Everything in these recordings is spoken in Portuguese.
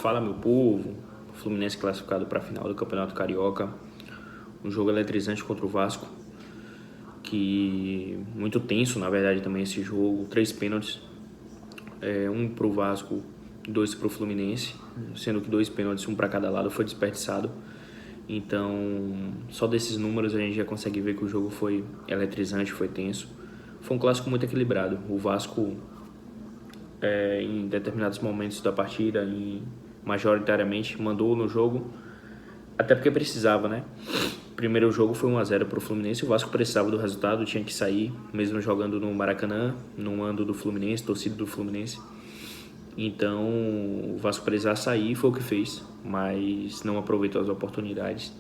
Fala, meu povo. Fluminense classificado para a final do Campeonato Carioca. Um jogo eletrizante contra o Vasco, que muito tenso, na verdade, também esse jogo. 3 pênaltis, um pro Vasco, 2 pro Fluminense, sendo que 2 pênaltis, um para cada lado, foi desperdiçado. Então, só desses números a gente já consegue ver que o jogo foi eletrizante, foi tenso. Foi um clássico muito equilibrado. O Vasco, em determinados momentos da partida, majoritariamente, mandou no jogo, até porque precisava, né? O primeiro jogo foi 1-0 pro Fluminense, o Vasco precisava do resultado, tinha que sair, mesmo jogando no Maracanã, no mando do Fluminense, torcida do Fluminense. Então, o Vasco precisava sair, foi o que fez, mas não aproveitou as oportunidades.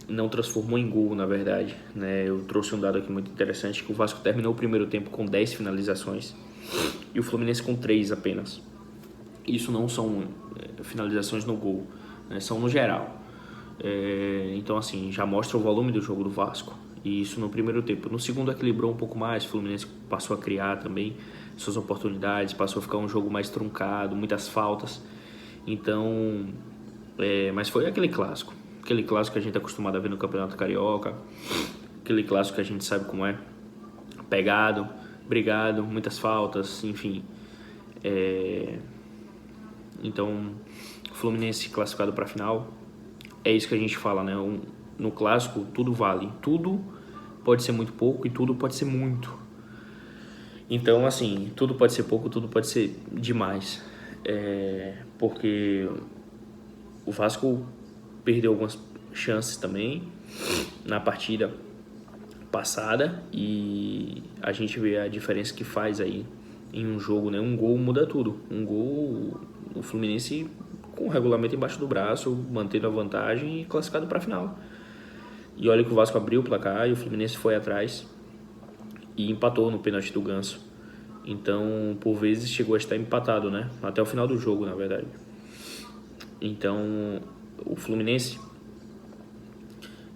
Não transformou em gol, na verdade, né? Eu trouxe um dado aqui muito interessante, que o Vasco terminou o primeiro tempo com 10 finalizações e o Fluminense com 3 apenas. Isso não são finalizações no gol, né? São no geral. Então, assim, já mostra o volume do jogo do Vasco. E isso no primeiro tempo. No segundo equilibrou um pouco mais, o Fluminense passou a criar também suas oportunidades, passou a ficar um jogo mais truncado, muitas faltas. Então, mas foi aquele clássico que a gente é acostumado a ver no Campeonato Carioca, aquele clássico que a gente sabe como é, pegado, brigado, muitas faltas, enfim. Então, o Fluminense classificado para a final, é isso que a gente fala, né? No clássico, tudo vale. Tudo pode ser muito pouco e tudo pode ser muito. Então, assim, tudo pode ser pouco, tudo pode ser demais. Porque o Vasco perdeu algumas chances também na partida passada e a gente vê a diferença que faz aí em um jogo, né? Um gol muda tudo. Um gol, o Fluminense com o regulamento embaixo do braço, mantendo a vantagem e classificado para a final. E olha que o Vasco abriu o placar e o Fluminense foi atrás e empatou no pênalti do Ganso. Então, por vezes, chegou a estar empatado, né? Até o final do jogo, na verdade. Então, o Fluminense,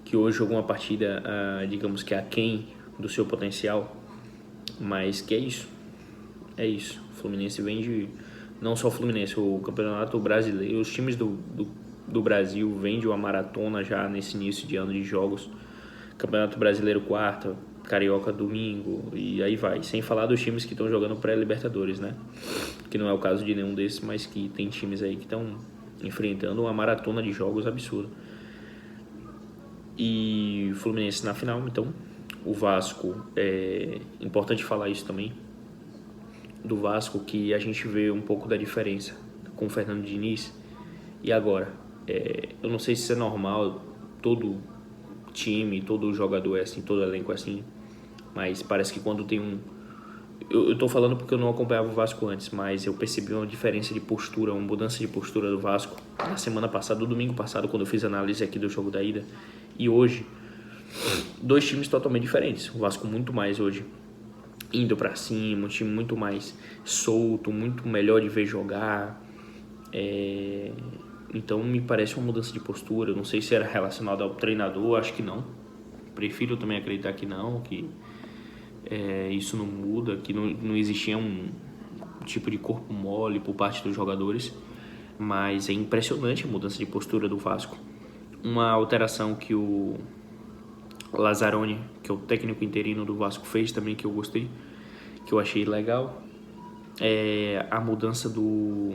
que hoje jogou uma partida, digamos que aquém do seu potencial, mas que é isso. É isso. O Fluminense vem de... Não só o Fluminense, o Campeonato Brasileiro, os times do Brasil vêm de uma maratona já nesse início de ano de jogos. Campeonato Brasileiro quarta, Carioca domingo e aí vai. Sem falar dos times que estão jogando pré-Libertadores, né? Que não é o caso de nenhum desses, mas que tem times aí que estão enfrentando uma maratona de jogos absurda. E Fluminense na final, então o Vasco, é importante falar isso também, do Vasco, que a gente vê um pouco da diferença com o Fernando Diniz e agora. Eu não sei se isso é normal, todo time, todo jogador é assim, todo elenco é assim, mas parece que quando tem um... Eu tô falando porque eu não acompanhava o Vasco antes, mas eu percebi uma diferença de postura, uma mudança de postura do Vasco na semana passada, no domingo passado, quando eu fiz análise aqui do jogo da ida, e hoje, 2 times totalmente diferentes. O Vasco muito mais hoje indo pra cima, um time muito mais solto, muito melhor de ver jogar. Então me parece uma mudança de postura. Eu não sei se era relacionado ao treinador, acho que não. Prefiro também acreditar que não, que isso não muda, que não existia um tipo de corpo mole por parte dos jogadores. Mas é impressionante a mudança de postura do Vasco. Uma alteração que o Lazzaroni, que é o técnico interino do Vasco, fez também, que eu gostei, que eu achei legal, é a mudança do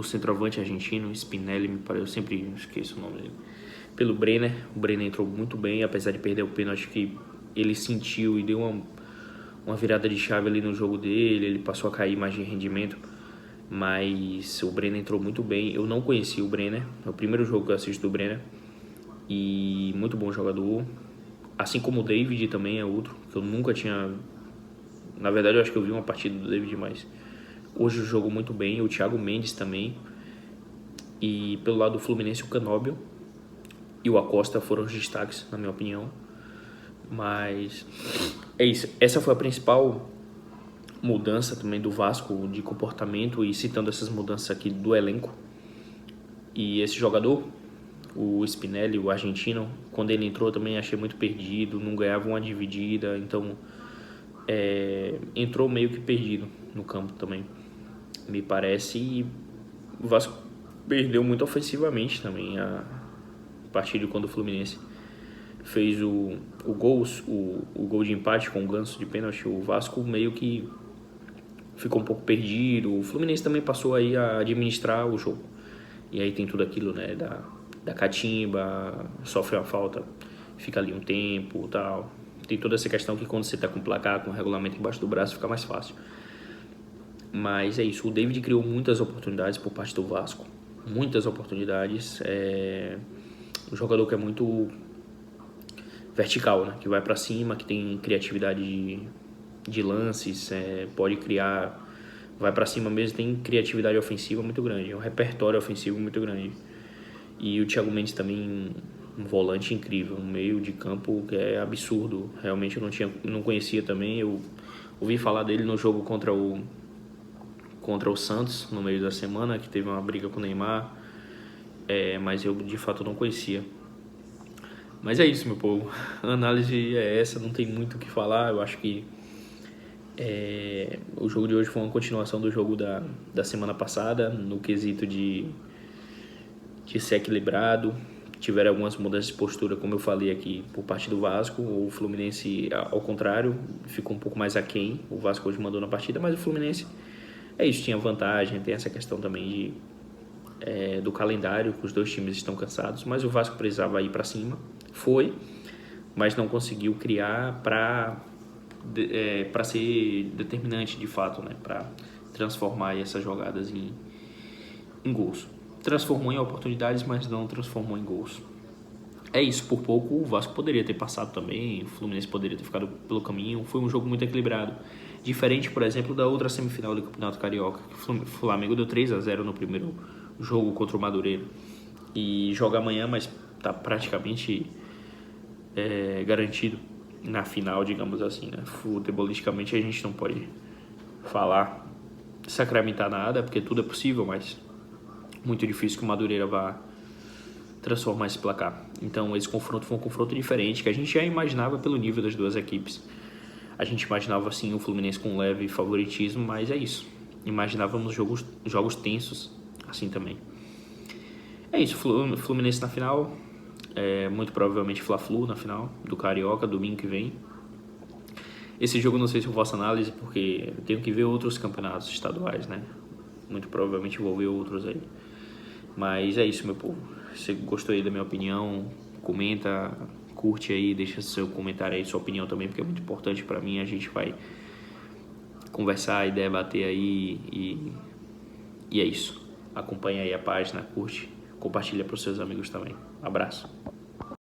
centroavante argentino, Spinelli, me parece, eu sempre esqueço o nome dele, pelo Brenner. O Brenner entrou muito bem, apesar de perder o pênalti, que ele sentiu e deu uma virada de chave ali no jogo dele, ele passou a cair mais de rendimento, mas o Brenner entrou muito bem. Eu não conhecia o Brenner, é o primeiro jogo que eu assisto do Brenner, e muito bom jogador, assim como o David também é outro, que eu nunca tinha... Na verdade, eu acho que eu vi uma partida do David, mas hoje jogou muito bem. O Thiago Mendes também. E pelo lado do Fluminense, o Canóbio e o Acosta foram os destaques, na minha opinião. Mas é isso. Essa foi a principal mudança também do Vasco de comportamento, e citando essas mudanças aqui do elenco. E esse jogador, o Spinelli, o argentino, quando ele entrou também achei muito perdido, não ganhava uma dividida, então entrou meio que perdido no campo também, me parece. E o Vasco perdeu muito ofensivamente também a partir de quando o Fluminense fez o gol de empate com o Ganso de pênalti. O Vasco meio que ficou um pouco perdido. O Fluminense também passou aí a administrar o jogo. E aí tem tudo aquilo, né, da catimba, sofre uma falta, fica ali um tempo e tal. Tem toda essa questão que quando você tá com o placar, com o regulamento embaixo do braço, fica mais fácil. Mas é isso, o David criou muitas oportunidades por parte do Vasco. Muitas oportunidades. Um jogador que é muito vertical, né? Que vai para cima, que tem criatividade de lances, pode criar, vai para cima mesmo, tem criatividade ofensiva muito grande, um repertório ofensivo muito grande. E o Thiago Mendes também, um volante incrível, um meio de campo que é absurdo. Realmente eu não conhecia também. Eu ouvi falar dele no jogo contra o Santos no meio da semana, que teve uma briga com o Neymar, mas eu de fato não conhecia. Mas é isso, meu povo, a análise é essa, não tem muito o que falar. Eu acho que o jogo de hoje foi uma continuação do jogo da semana passada, no quesito de ser equilibrado. Tiveram algumas mudanças de postura, como eu falei aqui, por parte do Vasco. O Fluminense, ao contrário, ficou um pouco mais aquém. O Vasco hoje mandou na partida, mas o Fluminense tinha vantagem. Tem essa questão também do calendário, que os dois times estão cansados, mas o Vasco precisava ir para cima, mas não conseguiu criar para ser determinante de fato, né? Para transformar essas jogadas em gols. Transformou em oportunidades, mas não transformou em gols. É isso, por pouco o Vasco poderia ter passado também, o Fluminense poderia ter ficado pelo caminho. Foi um jogo muito equilibrado, diferente, por exemplo, da outra semifinal do Campeonato Carioca, que o Flamengo deu 3-0 no primeiro jogo contra o Madureira, e joga amanhã, mas tá praticamente garantido na final, digamos assim, né? Futebolisticamente a gente não pode falar, sacramentar nada, porque tudo é possível, mas muito difícil que o Madureira vá transformar esse placar. Então esse confronto foi um confronto diferente, que a gente já imaginava pelo nível das duas equipes. A gente imaginava assim o Fluminense com leve favoritismo, mas é isso. Imaginávamos jogos tensos assim também. É isso, Fluminense na final, muito provavelmente Fla-Flu na final do Carioca, domingo que vem. Esse jogo não sei se eu faço análise, porque eu tenho que ver outros campeonatos estaduais, né? Muito provavelmente vou ver outros aí. Mas é isso, meu povo. Se você gostou aí da minha opinião, comenta, curte aí, deixa seu comentário aí, sua opinião também, porque é muito importante pra mim. A gente vai conversar e debater aí e é isso. Acompanha aí a página, curte, compartilha pros seus amigos também. Abraço.